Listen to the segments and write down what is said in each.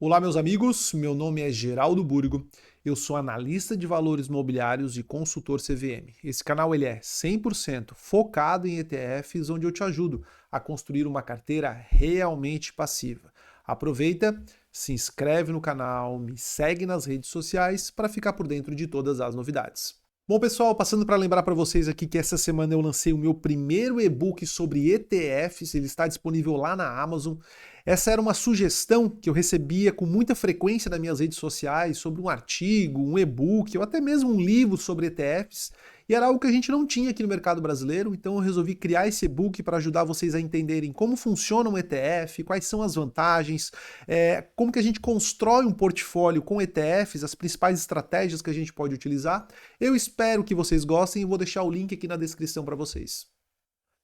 Olá, meus amigos. Meu nome é Geraldo Burgo. Eu sou analista de valores imobiliários e consultor CVM. Esse canal ele é 100% focado em ETFs, onde eu te ajudo a construir uma carteira realmente passiva. Aproveita, se inscreve no canal, me segue nas redes sociais para ficar por dentro de todas as novidades. Bom, pessoal, passando para lembrar para vocês aqui que essa semana eu lancei o meu primeiro e-book sobre ETFs, ele está disponível lá na Amazon. Essa era uma sugestão que eu recebia com muita frequência nas minhas redes sociais sobre um artigo, um e-book ou até mesmo um livro sobre ETFs, e era algo que a gente não tinha aqui no mercado brasileiro, então eu resolvi criar esse e-book para ajudar vocês a entenderem como funciona um ETF, quais são as vantagens, como que a gente constrói um portfólio com ETFs, as principais estratégias que a gente pode utilizar. Eu espero que vocês gostem e vou deixar o link aqui na descrição para vocês.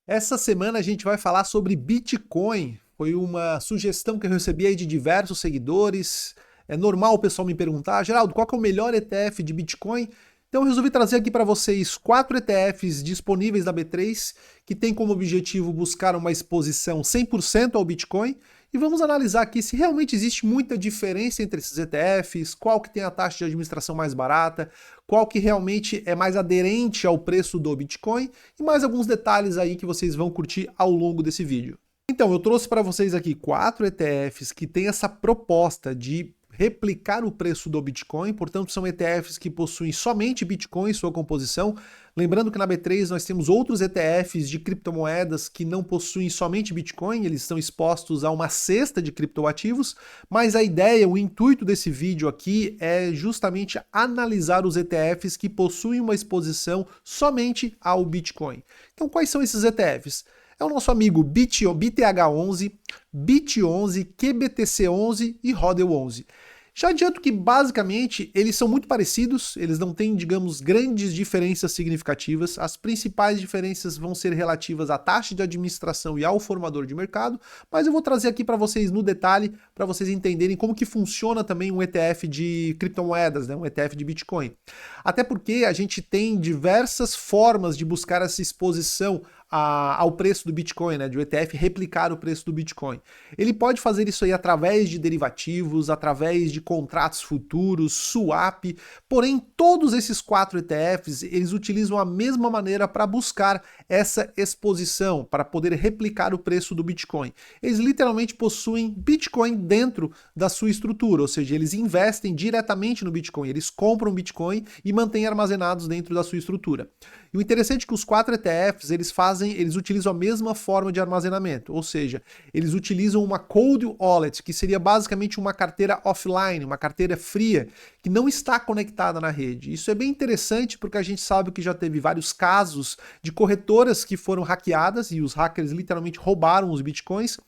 Essa semana a gente vai falar sobre Bitcoin. Foi uma sugestão que eu recebi aí de diversos seguidores. É normal o pessoal me perguntar, Geraldo, qual que é o melhor ETF de Bitcoin? Então eu resolvi trazer aqui para vocês 4 ETFs disponíveis da B3, que tem como objetivo buscar uma exposição 100% ao Bitcoin, e vamos analisar aqui se realmente existe muita diferença entre esses ETFs, qual que tem a taxa de administração mais barata, qual que realmente é mais aderente ao preço do Bitcoin, e mais alguns detalhes aí que vocês vão curtir ao longo desse vídeo. Então, eu trouxe para vocês aqui 4 ETFs que têm essa proposta de replicar o preço do Bitcoin, portanto são ETFs que possuem somente Bitcoin em sua composição. Lembrando que na B3 nós temos outros ETFs de criptomoedas que não possuem somente Bitcoin, eles estão expostos a uma cesta de criptoativos, mas a ideia, o intuito desse vídeo aqui é justamente analisar os ETFs que possuem uma exposição somente ao Bitcoin. Então quais são esses ETFs? É o nosso amigo BTH11, BIT11, QBTC11 e HODL11. Já adianto que, basicamente, eles são muito parecidos, eles não têm, digamos, grandes diferenças significativas. As principais diferenças vão ser relativas à taxa de administração e ao formador de mercado, mas eu vou trazer aqui para vocês no detalhe, para vocês entenderem como que funciona também um ETF de criptomoedas, né? Um ETF de Bitcoin. Até porque a gente tem diversas formas de buscar essa exposição ao preço do Bitcoin, né, de o ETF replicar o preço do Bitcoin. Ele pode fazer isso aí através de derivativos, através de contratos futuros, swap, porém todos esses 4 ETFs, eles utilizam a mesma maneira para buscar essa exposição, para poder replicar o preço do Bitcoin. Eles literalmente possuem Bitcoin dentro da sua estrutura, ou seja, eles investem diretamente no Bitcoin, eles compram Bitcoin e mantêm armazenados dentro da sua estrutura. E o interessante é que os 4 ETFs, eles utilizam a mesma forma de armazenamento, ou seja, eles utilizam uma cold wallet, que seria basicamente uma carteira offline, uma carteira fria, que não está conectada na rede. Isso é bem interessante porque a gente sabe que já teve vários casos de corretoras que foram hackeadas e os hackers literalmente roubaram os bitcoins.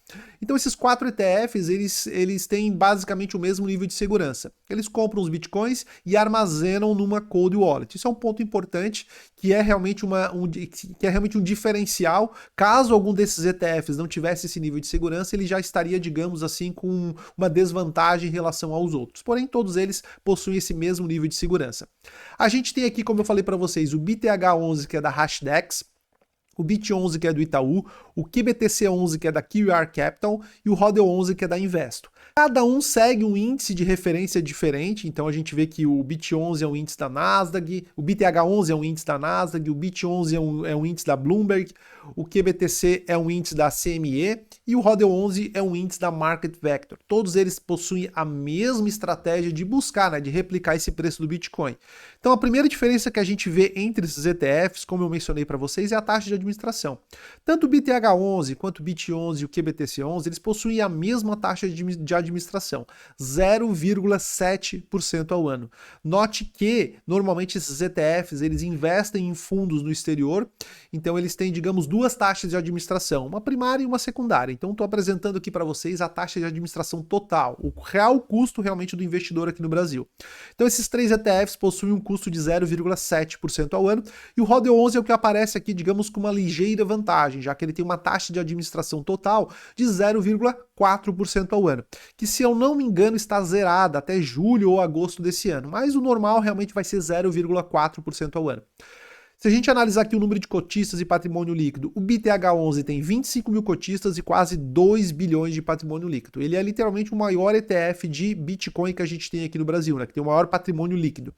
Então esses 4 ETFs, eles têm basicamente o mesmo nível de segurança. Eles compram os bitcoins e armazenam numa cold wallet. Isso é um ponto importante, que é realmente um diferencial. Caso algum desses ETFs não tivesse esse nível de segurança, ele já estaria, digamos assim, com uma desvantagem em relação aos outros. Porém, todos eles possuem esse mesmo nível de segurança. A gente tem aqui, como eu falei para vocês, o BTH11, que é da Hashdex, o BIT11, que é do Itaú, o QBTC11, que é da QR Capital, e o HODL11, que é da Investo. Cada um segue um índice de referência diferente, então a gente vê que o BIT11 é um índice da Nasdaq, o BTH11 é um índice da Nasdaq, o BIT11 é um índice da Bloomberg, o QBTC é um índice da CME e o HODL11 é um índice da Market Vector. Todos eles possuem a mesma estratégia de buscar, né, de replicar esse preço do Bitcoin. Então a primeira diferença que a gente vê entre esses ETFs, como eu mencionei para vocês, é a taxa de administração. Tanto o BTH11 quanto o BIT11 e o QBTC11, eles possuem a mesma taxa de administração, 0,7% ao ano. Note que, normalmente, esses ETFs, eles investem em fundos no exterior, então eles têm, digamos, duas taxas de administração, uma primária e uma secundária. Então estou apresentando aqui para vocês a taxa de administração total, o real custo realmente do investidor aqui no Brasil. Então esses 3 ETFs possuem um custo de 0,7% ao ano, e o HODL11 é o que aparece aqui, digamos, com uma ligeira vantagem, já que ele tem uma taxa de administração total de 0,4% ao ano, que, se eu não me engano, está zerada até julho ou agosto desse ano, mas o normal realmente vai ser 0,4% ao ano. Se a gente analisar aqui o número de cotistas e patrimônio líquido, o BTH11 tem 25 mil cotistas e quase 2 bilhões de patrimônio líquido. Ele é literalmente o maior ETF de Bitcoin que a gente tem aqui no Brasil, né? Que tem o maior patrimônio líquido.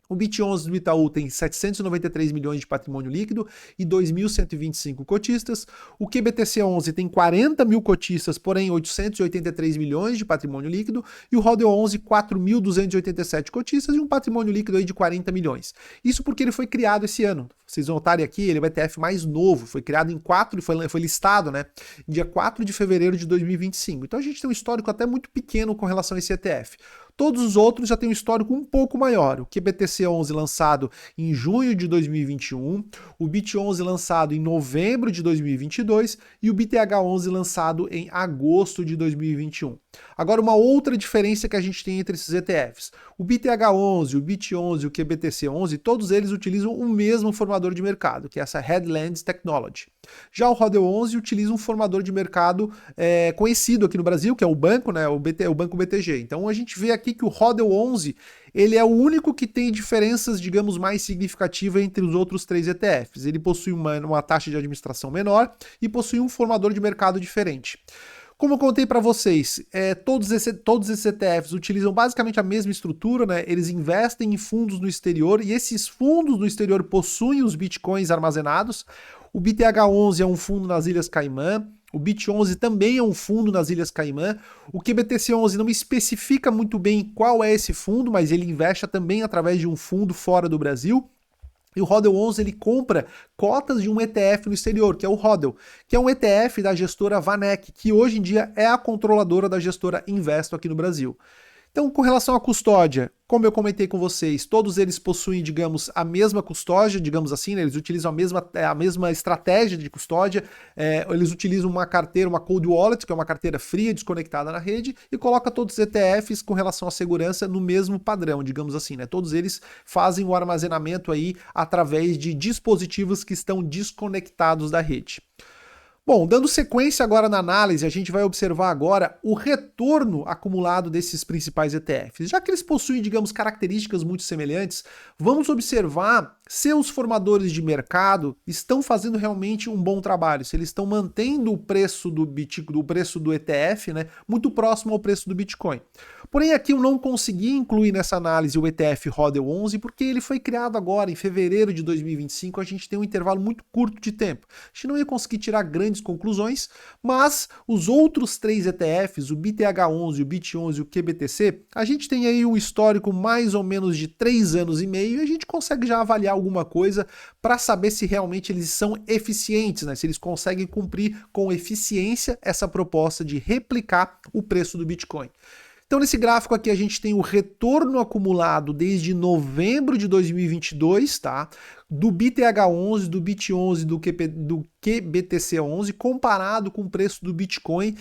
O BIT11 do Itaú tem 793 milhões de patrimônio líquido e 2.125 cotistas. O QBTC11 tem 40 mil cotistas, porém 883 milhões de patrimônio líquido. E o Hodl 11, 4.287 cotistas e um patrimônio líquido aí de 40 milhões. Isso porque ele foi criado esse ano. Vocês notarem aqui, ele é o ETF mais novo, foi criado em 4, foi listado, né, dia 4 de fevereiro de 2025. Então a gente tem um histórico até muito pequeno com relação a esse ETF. Todos os outros já têm um histórico um pouco maior. O QBTC11 lançado em junho de 2021, o BIT11 lançado em novembro de 2022 e o BTH11 lançado em agosto de 2021. Agora, uma outra diferença que a gente tem entre esses ETFs. O BTH11, o BIT11 e o QBTC11, todos eles utilizam o mesmo formador de mercado, que é essa Headlands Technology. Já o Hodl 11 utiliza um formador de mercado conhecido aqui no Brasil, que é o banco, né, o Banco BTG. Então a gente vê aqui que o Hodl 11 ele é o único que tem diferenças, digamos, mais significativas entre os outros 3 ETFs. Ele possui uma taxa de administração menor e possui um formador de mercado diferente. Como eu contei para vocês, todos esses ETFs utilizam basicamente a mesma estrutura, né? Eles investem em fundos no exterior e esses fundos no exterior possuem os bitcoins armazenados. O BTH11 é um fundo nas Ilhas Caimã, o BIT11 também é um fundo nas Ilhas Caimã. O QBTC11 não especifica muito bem qual é esse fundo, mas ele investe também através de um fundo fora do Brasil. E o Hodl 11 ele compra cotas de um ETF no exterior, que é o Hodl, que é um ETF da gestora Vanek, que hoje em dia é a controladora da gestora Investo aqui no Brasil. Então, com relação à custódia, como eu comentei com vocês, todos eles possuem, digamos, a mesma custódia, digamos assim, né? Eles utilizam a mesma estratégia de custódia, eles utilizam uma carteira, uma cold wallet, que é uma carteira fria, desconectada na rede, e coloca todos os ETFs com relação à segurança no mesmo padrão, digamos assim, né? Todos eles fazem o armazenamento aí através de dispositivos que estão desconectados da rede. Bom, dando sequência agora na análise, a gente vai observar agora o retorno acumulado desses principais ETFs. Já que eles possuem, digamos, características muito semelhantes, vamos observar se os formadores de mercado estão fazendo realmente um bom trabalho, se eles estão mantendo o preço do ETF, né, muito próximo ao preço do Bitcoin. Porém, aqui eu não consegui incluir nessa análise o ETF Hodl 11 porque ele foi criado agora, em fevereiro de 2025, a gente tem um intervalo muito curto de tempo. A gente não ia conseguir tirar grandes conclusões, mas os outros 3 ETFs, o BTH11, o BIT11 e o QBTC, a gente tem aí um histórico mais ou menos de 3 anos e meio e a gente consegue já avaliar alguma coisa para saber se realmente eles são eficientes, né? Se eles conseguem cumprir com eficiência essa proposta de replicar o preço do Bitcoin. Então, nesse gráfico aqui, a gente tem o retorno acumulado desde novembro de 2022, tá? Do BTH11, do BIT11, do QBTC11, comparado com o preço do Bitcoin,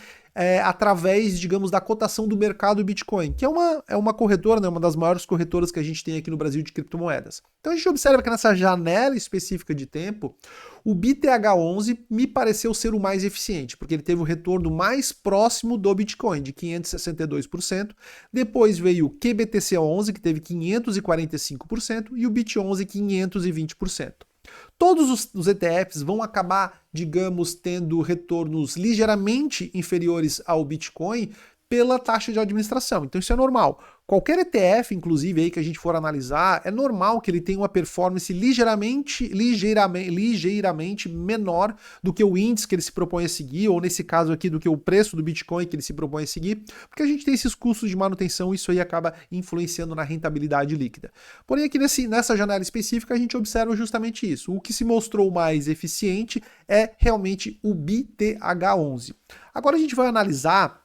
através, digamos, da cotação do mercado Bitcoin, que é uma corretora, né, uma das maiores corretoras que a gente tem aqui no Brasil de criptomoedas. Então a gente observa que nessa janela específica de tempo, o BTH11 me pareceu ser o mais eficiente, porque ele teve o retorno mais próximo do Bitcoin, de 562%. Depois veio o QBTC11, que teve 545%, e o BIT11, 520%. Todos os ETFs vão acabar, digamos, tendo retornos ligeiramente inferiores ao Bitcoin pela taxa de administração. Então isso é normal. Qualquer ETF, inclusive, aí que a gente for analisar, é normal que ele tenha uma performance ligeiramente menor do que o índice que ele se propõe a seguir, ou nesse caso aqui, do que o preço do Bitcoin que ele se propõe a seguir, porque a gente tem esses custos de manutenção e isso aí acaba influenciando na rentabilidade líquida. Porém, aqui nessa janela específica, a gente observa justamente isso. O que se mostrou mais eficiente é realmente o BTH11. Agora a gente vai analisar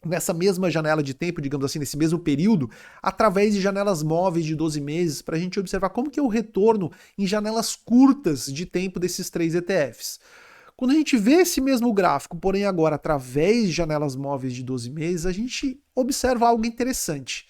nessa mesma janela de tempo, digamos assim, nesse mesmo período, através de janelas móveis de 12 meses, para a gente observar como que é o retorno em janelas curtas de tempo desses 3 ETFs. Quando a gente vê esse mesmo gráfico, porém agora através de janelas móveis de 12 meses, a gente observa algo interessante.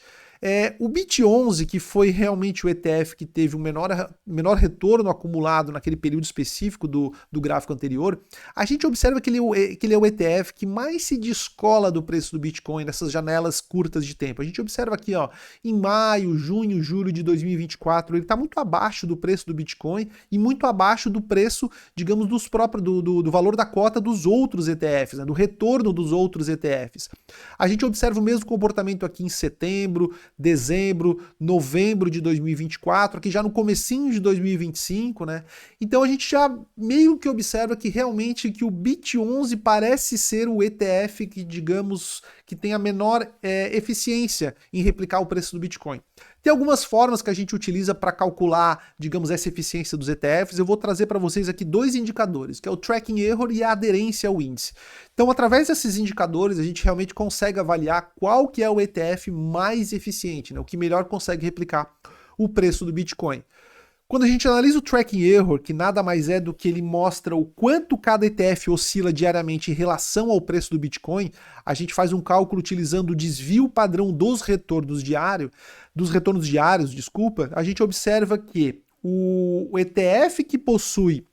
O BIT11, que foi realmente o ETF que teve o menor retorno acumulado naquele período específico do gráfico anterior, a gente observa que ele é o ETF que mais se descola do preço do Bitcoin nessas janelas curtas de tempo. A gente observa aqui, ó, em maio, junho, julho de 2024, ele está muito abaixo do preço do Bitcoin e muito abaixo do preço, digamos, do valor da cota dos outros ETFs, né, do retorno dos outros ETFs. A gente observa o mesmo comportamento aqui em setembro, dezembro, novembro de 2024, aqui já no comecinho de 2025, né? Então a gente já meio que observa que realmente que o BIT11 parece ser o ETF que, digamos, que tem a menor eficiência em replicar o preço do Bitcoin. Tem algumas formas que a gente utiliza para calcular, digamos, essa eficiência dos ETFs. Eu vou trazer para vocês aqui dois indicadores, que é o tracking error e a aderência ao índice. Então, através desses indicadores, a gente realmente consegue avaliar qual que é o ETF mais eficiente, né? O que melhor consegue replicar o preço do Bitcoin. Quando a gente analisa o tracking error, que nada mais é do que ele mostra o quanto cada ETF oscila diariamente em relação ao preço do Bitcoin, a gente faz um cálculo utilizando o desvio padrão dos retornos diários, a gente observa que o ETF que possui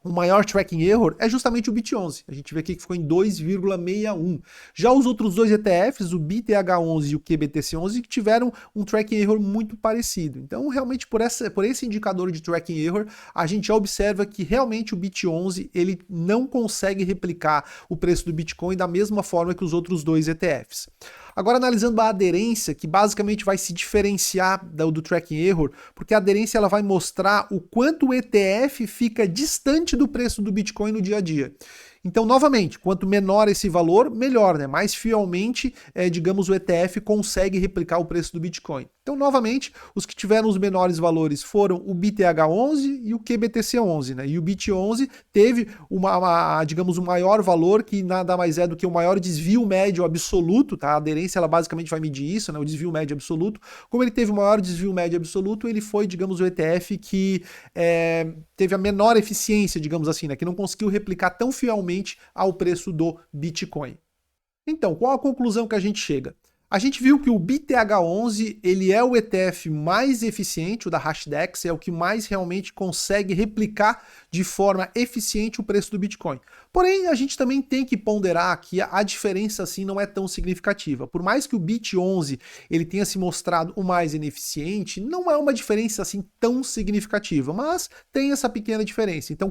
o maior tracking error é justamente o BIT11. A gente vê aqui que ficou em 2,61. Já os outros dois ETFs, o BITH11 e o QBTC11, que tiveram um tracking error muito parecido. Então, realmente, por esse indicador de tracking error, a gente já observa que realmente o BIT11 ele não consegue replicar o preço do Bitcoin da mesma forma que os outros dois ETFs. Agora, analisando a aderência, que basicamente vai se diferenciar do tracking error, porque a aderência ela vai mostrar o quanto o ETF fica distante do preço do Bitcoin no dia a dia. Então, novamente, quanto menor esse valor, melhor, né? Mais fielmente, digamos, o ETF consegue replicar o preço do Bitcoin. Então, novamente, os que tiveram os menores valores foram o BITH11 e o QBTC11, né? E o BIT11 teve digamos, um maior valor, que nada mais é do que o maior desvio médio absoluto, tá? A aderência, ela basicamente vai medir isso, né? O desvio médio absoluto. Como ele teve o maior desvio médio absoluto, ele foi, digamos, o ETF que teve a menor eficiência, digamos assim, né? Que não conseguiu replicar tão fielmente ao preço do Bitcoin. Então, qual a conclusão que a gente chega? A gente viu que o BITH11 ele é o ETF mais eficiente, o da Hashdex, é o que mais realmente consegue replicar de forma eficiente o preço do Bitcoin. Porém, a gente também tem que ponderar que a diferença assim não é tão significativa. Por mais que o BIT11 ele tenha se mostrado o mais ineficiente, não é uma diferença assim tão significativa, mas tem essa pequena diferença. Então,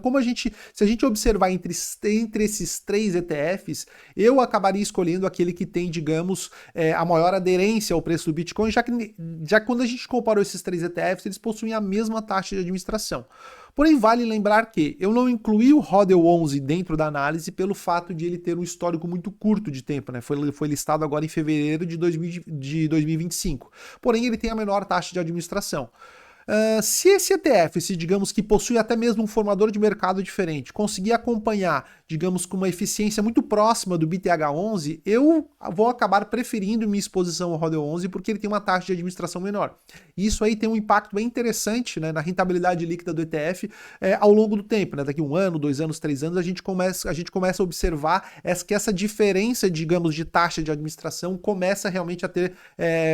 se a gente observar entre esses três ETFs, eu acabaria escolhendo aquele que tem, digamos, a maior aderência ao preço do Bitcoin, já quando a gente comparou esses três ETFs, eles possuem a mesma taxa de administração. Porém, vale lembrar que eu não incluí o HODL 11 dentro da análise pelo fato de ele ter um histórico muito curto de tempo, né? Foi listado agora em fevereiro de 2025. Porém, ele tem a menor taxa de administração. Se esse ETF, digamos que possui até mesmo um formador de mercado diferente, conseguir acompanhar, digamos, com uma eficiência muito próxima do BITH11, eu vou acabar preferindo minha exposição ao HODL 11 porque ele tem uma taxa de administração menor. Isso aí tem um impacto bem interessante, né, na rentabilidade líquida do ETF ao longo do tempo, né? Daqui 1 ano, 2 anos, 3 anos, a gente começa a observar que essa diferença, digamos, de taxa de administração começa realmente a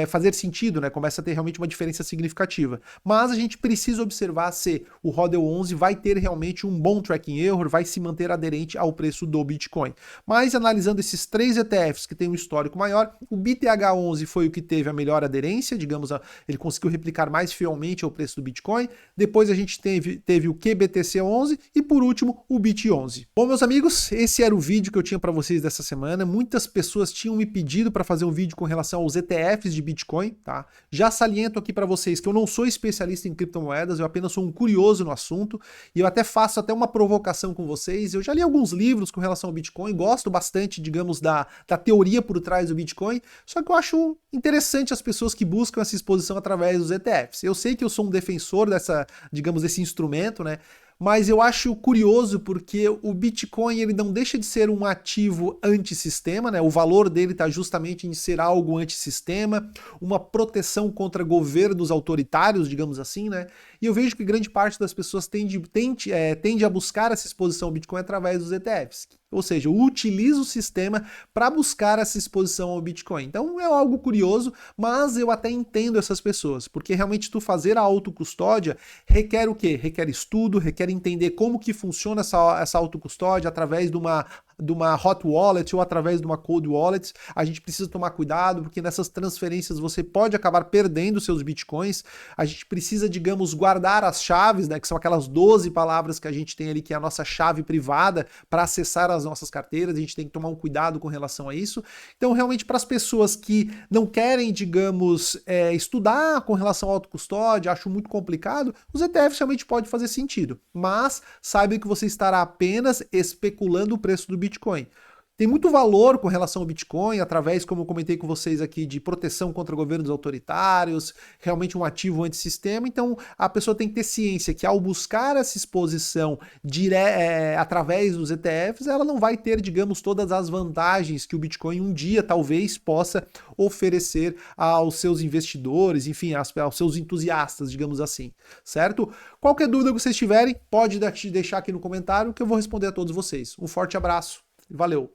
fazer sentido, né? Começa a ter realmente uma diferença significativa. Mas a gente precisa observar se o HODL 11 vai ter realmente um bom tracking error, vai se manter aderente ao preço do Bitcoin. Mas analisando esses três ETFs que têm um histórico maior, o BITH11 foi o que teve a melhor aderência, digamos, ele conseguiu replicar mais fielmente ao preço do Bitcoin. Depois a gente teve o QBTC11 e por último o BIT11. Bom, meus amigos, esse era o vídeo que eu tinha para vocês dessa semana. Muitas pessoas tinham me pedido para fazer um vídeo com relação aos ETFs de Bitcoin, tá? Já saliento aqui para vocês que eu não sou especialista em criptomoedas, eu apenas sou um curioso no assunto e eu até faço uma provocação com vocês. Eu já li alguns livros com relação ao Bitcoin, gosto bastante, digamos, da teoria por trás do Bitcoin, só que eu acho interessante as pessoas que buscam essa exposição através dos ETFs. Eu sei que eu sou um defensor desse instrumento, né? Mas eu acho curioso porque o Bitcoin ele não deixa de ser um ativo antissistema, né? O valor dele está justamente em ser algo antissistema, uma proteção contra governos autoritários, digamos assim, né? E eu vejo que grande parte das pessoas tende a buscar essa exposição ao Bitcoin através dos ETFs. Ou seja, eu utilizo o sistema para buscar essa exposição ao Bitcoin. Então é algo curioso, mas eu até entendo essas pessoas, porque realmente tu fazer a autocustódia requer o quê? Requer estudo, requer entender como que funciona essa autocustódia através de uma hot wallet ou através de uma cold wallet. A gente precisa tomar cuidado, porque nessas transferências você pode acabar perdendo seus bitcoins. A gente precisa, digamos, guardar as chaves, né, que são aquelas 12 palavras que a gente tem ali, que é a nossa chave privada para acessar as nossas carteiras. A gente tem que tomar um cuidado com relação a isso. Então, realmente, para as pessoas que não querem, digamos, estudar com relação à autocustódia, acho muito complicado, os ETFs realmente podem fazer sentido. Mas saiba que você estará apenas especulando o preço do Bitcoin. Tem muito valor com relação ao Bitcoin, através, como eu comentei com vocês aqui, de proteção contra governos autoritários, realmente um ativo antissistema. Então, a pessoa tem que ter ciência que ao buscar essa exposição através dos ETFs, ela não vai ter, digamos, todas as vantagens que o Bitcoin um dia talvez possa oferecer aos seus investidores, enfim, aos seus entusiastas, digamos assim, certo? Qualquer dúvida que vocês tiverem, pode deixar aqui no comentário que eu vou responder a todos vocês. Um forte abraço, valeu!